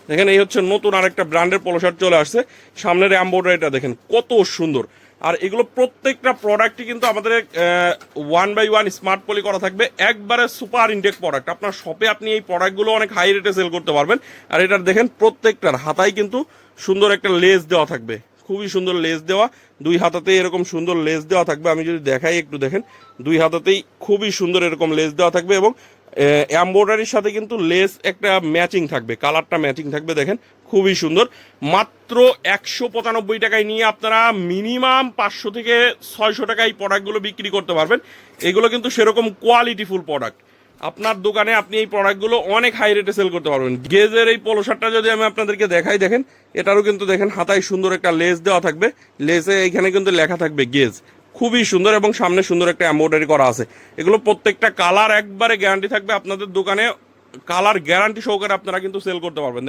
দেখেন এই হচ্ছে নতুন আরেকটা ব্র্যান্ডের পোলো শার্ট চলে আসছে। সামনের এমব্রয়ডারিটা দেখেন কত সুন্দর। আর এগুলো প্রত্যেকটা প্রোডাক্টই কিন্তু আমাদের 1/1 স্মার্ট পলি করা থাকবে, একবারে সুপার ইনটেক প্রোডাক্ট। আপনার শপে আপনি এই প্রোডাক্টগুলো অনেক হাই রেটে সেল করতে পারবেন। আর এটার দেখেন প্রত্যেকটার হাতায় কিন্তু সুন্দর একটা লেস দেওয়া থাকবে, খুবই সুন্দর লেস দেওয়া। দুই হাতাতেই এরকম সুন্দর লেস দেওয়া থাকবে। আমি যদি দেখাই একটু দেখেন, দুই হাতাতেই খুবই সুন্দর এরকম লেস দেওয়া থাকবে এবং এমব্রয়ডারির সাথে কিন্তু লেস একটা ম্যাচিং থাকবে, কালারটা ম্যাচিং থাকবে। দেখেন খুবই সুন্দর। মাত্র 195 টাকায় নিয়ে আপনারা মিনিমাম 500 থেকে 600 টাকায় এই প্রোডাক্টগুলো বিক্রি করতে পারবেন। এগুলো কিন্তু সেরকম কোয়ালিটিফুল প্রোডাক্ট। আপনার দোকানে আপনি এই প্রোডাক্টগুলো অনেক হাই রেটে সেল করতে পারবেন। গেজের এই পোলো শার্টটা যদি আমি আপনাদেরকে দেখাই, দেখেন এটারও কিন্তু দেখেন হাতায় সুন্দর একটা লেস দেওয়া থাকবে, লেসে এইখানে কিন্তু লেখা থাকবে গেজ, খুবই সুন্দর এবং সামনে সুন্দর একটা এমব্রয়ডারি করা আছে। এগুলো প্রত্যেকটা কালার একবারে গ্যারান্টি থাকবে আপনাদের দোকানে, কালার গ্যারান্টি সহকারে আপনারা কিন্তু সেল করতে পারবেন।